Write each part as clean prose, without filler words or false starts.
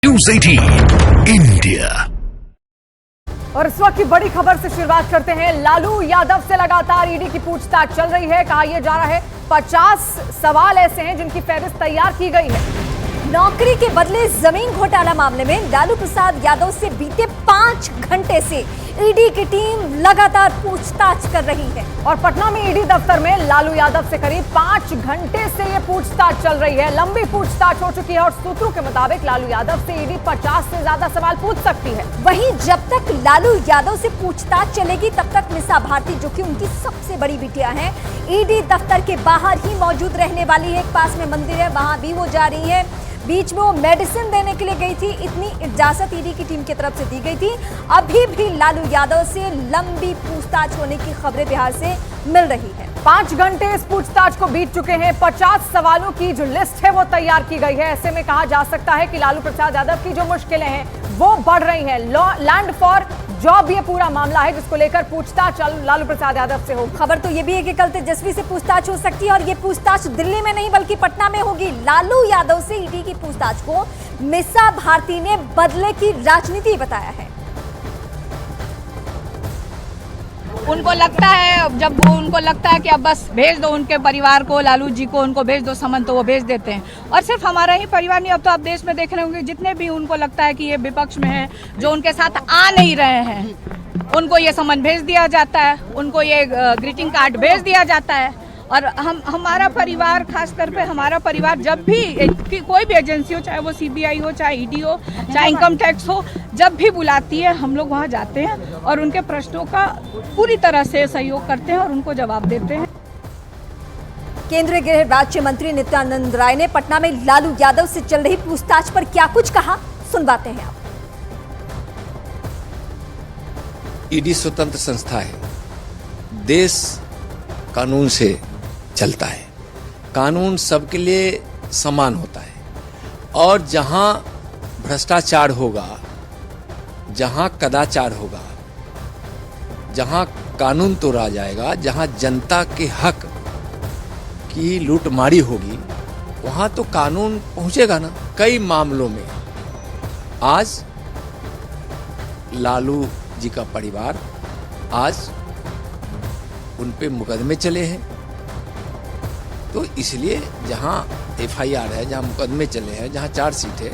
News 18 India. और इस वक्त की बड़ी खबर से शुरुआत करते हैं। लालू यादव से लगातार ईडी की पूछताछ चल रही है। कहा यह जा रहा है 50 सवाल ऐसे हैं जिनकी फहरिस्त तैयार की गई है। नौकरी के बदले जमीन घोटाला मामले में लालू प्रसाद यादव से बीते 5 घंटे से ईडी की टीम लगातार पूछताछ कर रही है। और पटना में ईडी दफ्तर में लालू यादव से करीब 5 घंटे से यह पूछताछ चल रही है। लंबी पूछताछ हो चुकी है और सूत्रों के मुताबिक लालू यादव से ईडी 50 से ज्यादा सवाल पूछ सकती है। वहीं जब तक लालू यादव से पूछताछ चलेगी तब तक मिसा भारती, जो कि उनकी सबसे बड़ी बिटिया है, ईडी दफ्तर के बाहर ही मौजूद रहने वाली है। पास में मंदिर है, वहां भी वो जा रही है। बीच में वो मेडिसिन देने के लिए गई थी, इतनी इजाजत ईडी की टीम की तरफ से दी गई थी। अभी भी लालू यादव से लंबी पूछताछ होने की खबरें बिहार से मिल रही है। 5 घंटे इस पूछताछ को बीत चुके हैं। 50 सवालों की जो लिस्ट है वो तैयार की गई है। ऐसे में कहा जा सकता है कि लालू प्रसाद यादव की जो मुश्किलें हैं वो बढ़ रही हैं। लैंड फॉर जॉब ये पूरा मामला है जिसको लेकर पूछताछ लालू प्रसाद यादव से होगी। खबर तो ये भी है कि कल तेजस्वी से पूछताछ हो सकती है और ये पूछताछ दिल्ली में नहीं बल्कि पटना में होगी। लालू यादव से ईडी की पूछताछ को मिसा भारती ने बदले की राजनीति बताया है। उनको लगता है, जब उनको लगता है कि अब बस भेज दो उनके परिवार को, लालू जी को उनको भेज दो समन, तो वो भेज देते हैं। और सिर्फ हमारा ही परिवार नहीं, अब तो आप देश में देख रहे होंगे जितने भी उनको लगता है कि ये विपक्ष में है, जो उनके साथ आ नहीं रहे हैं, उनको ये समन भेज दिया जाता है, उनको ये ग्रीटिंग कार्ड भेज दिया जाता है। और हमारा परिवार, खासकर पे हमारा परिवार, जब भी कोई भी एजेंसी हो, चाहे वो सीबीआई हो, चाहे ईडी हो, चाहे इनकम टैक्स हो, जब भी बुलाती है हम लोग वहाँ जाते हैं और उनके प्रश्नों का पूरी तरह से सहयोग करते हैं और उनको जवाब देते हैं। केंद्रीय गृह राज्य मंत्री नित्यानंद राय ने पटना में लालू यादव से चल रही पूछताछ पर क्या कुछ कहा, सुनवाते हैं आप। ईडी स्वतंत्र संस्था है, देश कानून से चलता है, कानून सबके लिए समान होता है। और जहां भ्रष्टाचार होगा, जहां कदाचार होगा, जहां कानून तोड़ा जाएगा, जहां जनता के हक की लूटमारी होगी, वहां तो कानून पहुंचेगा ना। कई मामलों में आज लालू जी का परिवार, आज उन पे मुकदमे चले हैं, तो इसलिए जहां एफआईआर है, जहां मुकदमे चले हैं, जहां चार्जशीट है,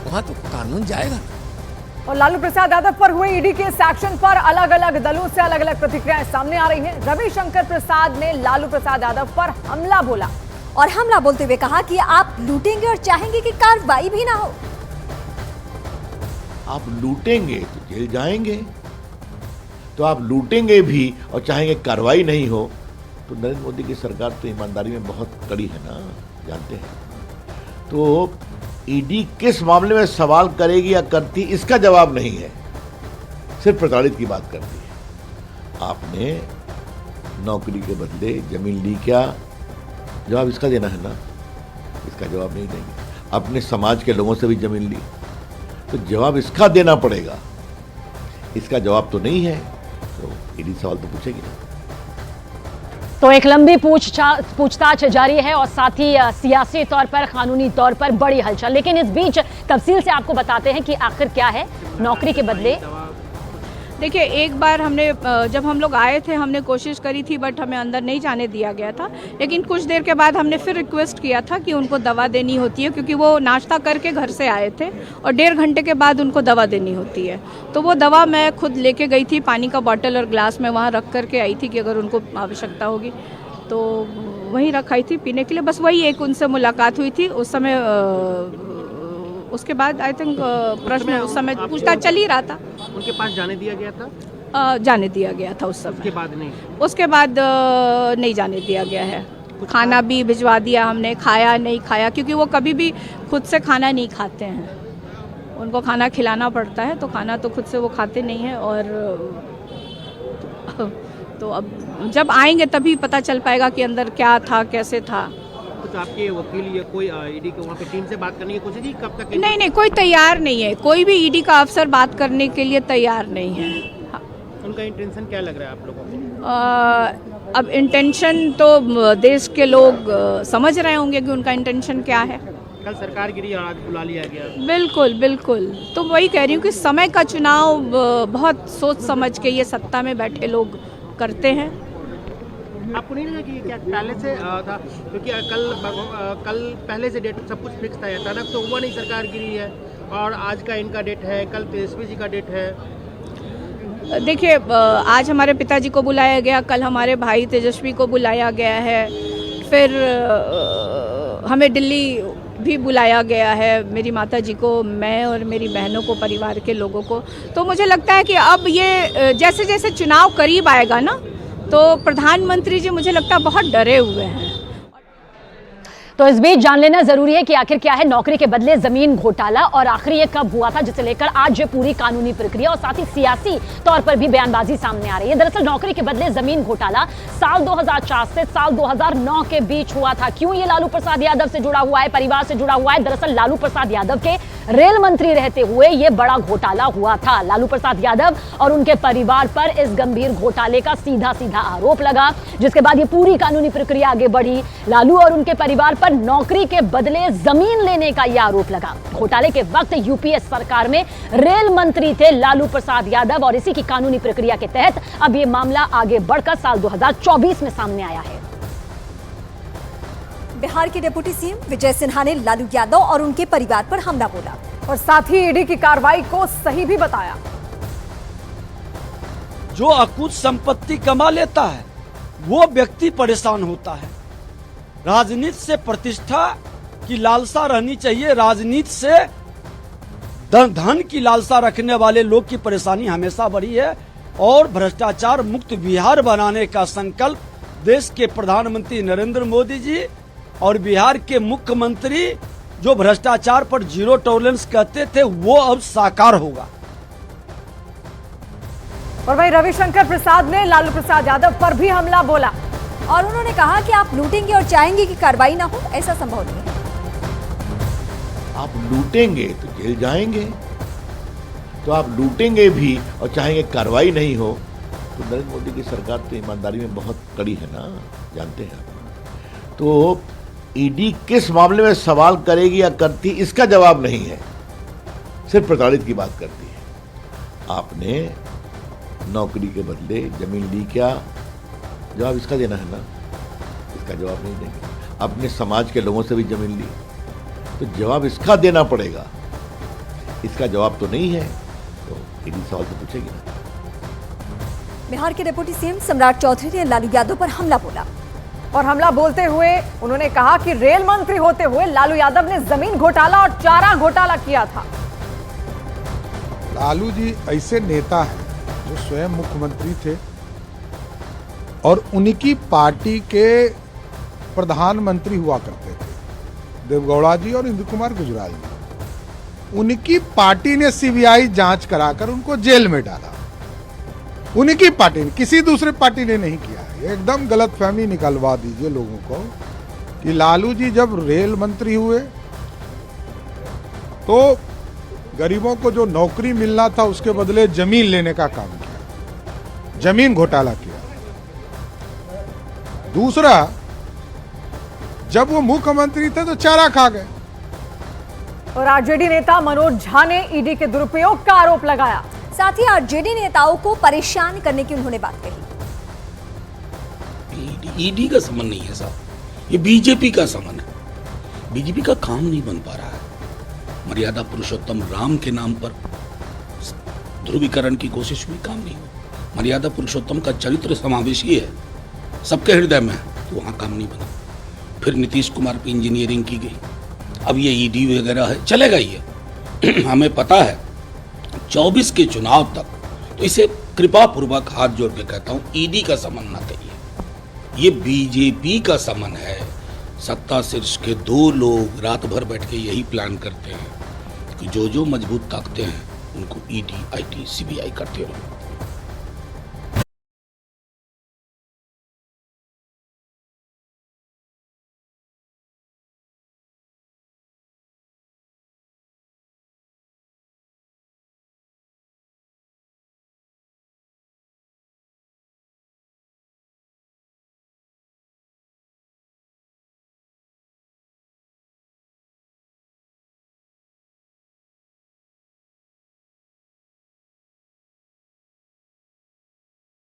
वहां तो कानून जाएगा ना। और लालू प्रसाद यादव पर हुए ईडी के इस एक्शन पर अलग अलग दलों से अलग अलग प्रतिक्रियाएं सामने आ रही हैं। रविशंकर प्रसाद ने लालू प्रसाद यादव पर हमला बोला और हमला बोलते हुए कहा कि आप लूटेंगे और चाहेंगे कि कार्रवाई भी ना हो। आप लूटेंगे तो जेल जाएंगे, तो आप लूटेंगे भी और चाहेंगे कार्रवाई नहीं हो, तो नरेंद्र मोदी की सरकार तो ईमानदारी में बहुत कड़ी है ना, जानते हैं। तो ईडी किस मामले में सवाल करेगी या करती, इसका जवाब नहीं है, सिर्फ प्रताड़ित की बात करती है। आपने नौकरी के बदले जमीन ली, क्या जवाब इसका देना है ना, इसका जवाब नहीं देंगे। अपने समाज के लोगों से भी जमीन ली, तो जवाब इसका देना पड़ेगा, इसका जवाब तो नहीं है, तो ईडी सवाल तो पूछेगी ना। तो एक लंबी पूछताछ जारी है और साथ ही सियासी तौर पर, कानूनी तौर पर बड़ी हलचल। लेकिन इस बीच तफसील से आपको बताते हैं कि आखिर क्या है नौकरी के बदले। देखिए, एक बार हमने, जब हम लोग आए थे, हमने कोशिश करी थी बट हमें अंदर नहीं जाने दिया गया था। लेकिन कुछ देर के बाद हमने फिर रिक्वेस्ट किया था कि उनको दवा देनी होती है, क्योंकि वो नाश्ता करके घर से आए थे और 1.5 घंटे के बाद उनको दवा देनी होती है। तो वो दवा मैं खुद लेके गई थी, पानी का बॉटल और ग्लास में वहाँ रख करके आई थी कि अगर उनको आवश्यकता होगी तो वहीं रखाई थी पीने के लिए। बस वही एक उनसे मुलाकात हुई थी उस समय। उसके बाद आई थिंक प्रश्न उस समय पूछताछ चल ही रहा था। उनके पास जाने दिया गया था? जाने दिया गया था उस समय। उसके बाद नहीं? उसके बाद नहीं जाने दिया गया है। खाना भी भिजवा दिया हमने, खाया नहीं खाया, क्योंकि वो कभी भी खुद से खाना नहीं खाते हैं, उनको खाना खिलाना पड़ता है, तो खाना तो खुद से वो खाते नहीं हैं। और तो अब जब आएंगे तभी पता चल पाएगा कि अंदर क्या था, कैसे था। कुछ आपके वकील या कोई ईडी के वहाँ पे टीम से बात करने की कोशिश की? कब तक? नहीं, कोई तैयार नहीं है, कोई भी ईडी का अफसर बात करने के लिए तैयार नहीं है। हाँ। उनका इंटेंशन क्या लग रहा है आप लोगों को? अब इंटेंशन तो देश के लोग समझ रहे होंगे कि उनका इंटेंशन क्या है। कल सरकार गिरी और आज बुला लिया गया। बिल्कुल बिल्कुल, तो वही कह रही हूँ कि समय का चुनाव बहुत सोच समझ के ये सत्ता में बैठे लोग करते हैं। आपको नहीं लगा कि ये क्या पहले से था? क्योंकि कल पहले से डेट सब कुछ फिक्स था, अचानक तो हुआ नहीं, सरकार गिरी है और आज का इनका डेट है, कल तेजस्वी जी का डेट है। देखिए, आज हमारे पिताजी को बुलाया गया, कल हमारे भाई तेजस्वी को बुलाया गया है, फिर हमें दिल्ली भी बुलाया गया है, मेरी माताजी को, मैं और मेरी बहनों को, परिवार के लोगों को। तो मुझे लगता है कि अब ये जैसे जैसे चुनाव करीब आएगा ना, तो प्रधानमंत्री जी मुझे लगता है बहुत डरे हुए हैं। तो इस बीच जान लेना जरूरी है कि आखिर क्या है नौकरी के बदले जमीन घोटाला और आखिर ये कब हुआ था, जिसे लेकर आज ये पूरी कानूनी प्रक्रिया और साथ ही सियासी तौर पर भी बयानबाजी सामने आ रही है। दरअसल नौकरी के बदले जमीन घोटाला साल 2004 से साल 2009 के बीच हुआ था। क्यों ये लालू प्रसाद यादव से जुड़ा हुआ है, परिवार से जुड़ा हुआ है? दरअसल लालू प्रसाद यादव के रेल मंत्री रहते हुए ये बड़ा घोटाला हुआ था। लालू प्रसाद यादव और उनके परिवार पर इस गंभीर घोटाले का सीधा सीधा आरोप लगा, जिसके बाद ये पूरी कानूनी प्रक्रिया आगे बढ़ी। लालू और उनके परिवार पर नौकरी के बदले जमीन लेने का यह आरोप लगा। घोटाले के वक्त यूपीए सरकार में रेल मंत्री थे लालू प्रसाद यादव और इसी की कानूनी प्रक्रिया के तहत अब यह मामला आगे बढ़कर साल 2024 में सामने आया है। बिहार के डिप्टी सीएम विजय सिन्हा ने लालू यादव और उनके परिवार पर हमला बोला और साथ ही ईडी की कार्रवाई को सही भी बताया। जो अकुत संपत्ति कमा लेता है वो व्यक्ति परेशान होता है। राजनीति से प्रतिष्ठा की लालसा रहनी चाहिए, राजनीति से धन की लालसा रखने वाले लोग की परेशानी हमेशा बढ़ी है और भ्रष्टाचार मुक्त बिहार बनाने का संकल्प देश के प्रधानमंत्री नरेंद्र मोदी जी और बिहार के मुख्यमंत्री जो भ्रष्टाचार पर जीरो टॉलरेंस कहते थे वो अब साकार होगा। और वहीं रविशंकर प्रसाद ने लालू प्रसाद यादव पर भी हमला बोला और उन्होंने कहा कि आप लूटेंगे और चाहेंगे कि कार्रवाई ना हो, ऐसा संभव नहीं है। आप लूटेंगे तो जेल जाएंगे, तो आप लूटेंगे भी और चाहेंगे कार्रवाई नहीं हो, तो नरेंद्र मोदी की सरकार तो ईमानदारी में बहुत कड़ी है ना, जानते हैं आप। तो ईडी किस मामले में सवाल करेगी या करती इसका जवाब नहीं है, सिर्फ प्रताड़ित की बात करती है। आपने नौकरी के बदले जमीन ली, क्या जवाब इसका देना है ना, इसका जवाब नहीं देंगे। अपने समाज के लोगों से भी जमीन ली तो जवाब इसका देना पड़ेगा, इसका जवाब तो नहीं है, तो ईडी सवाल तो पूछेगी ना। बिहार के डिप्टी सीएम सम्राट चौधरी ने लालू यादव पर हमला बोला और हमला बोलते हुए उन्होंने कहा कि रेल मंत्री होते हुए लालू यादव ने जमीन घोटाला और चारा घोटाला किया था। लालू जी ऐसे नेता हैं जो स्वयं मुख्यमंत्री थे और उनकी पार्टी के प्रधानमंत्री हुआ करते थे, देवगौड़ा जी और इंदु कुमार गुजराल जी। उनकी पार्टी ने सीबीआई जांच कराकर उनको जेल में डाला, उनकी पार्टी ने, किसी दूसरे पार्टी ने नहीं किया। एकदम गलतफहमी निकलवा दीजिए लोगों को कि लालू जी जब रेल मंत्री हुए तो गरीबों को जो नौकरी मिलना था उसके बदले जमीन लेने का काम किया, जमीन घोटाला किया। दूसरा, जब वो मुख्यमंत्री थे तो चारा खा गए। और आरजेडी नेता मनोज झा ने ईडी के दुरुपयोग का आरोप लगाया। साथ ही आरजेडी नेताओं को परेशान करने की उन्होंने बात कही। ईडी का समन नहीं है साहब, ये बीजेपी का समन है। बीजेपी का काम नहीं बन पा रहा है। मर्यादा पुरुषोत्तम राम के नाम पर ध्रुवीकरण की कोशिश हुई, काम नहीं हुआ। मर्यादा पुरुषोत्तम का चरित्र समावेशी है, सबके हृदय में है, तो वहां काम नहीं बना। फिर नीतीश कुमार की इंजीनियरिंग की गई, अब ये ईडी वगैरह है, चलेगा ये। हमें पता है 24 के चुनाव तक, तो इसे कृपा पूर्वक हाथ जोड़ के कहता हूं, ईडी का समन ना चाहिए। ये बीजेपी का समन है। सत्ता शीर्ष के दो लोग रात भर बैठ के यही प्लान करते हैं कि जो मजबूत ताकतें हैं उनको ईडी, आईटी, सीबीआई करते रहो।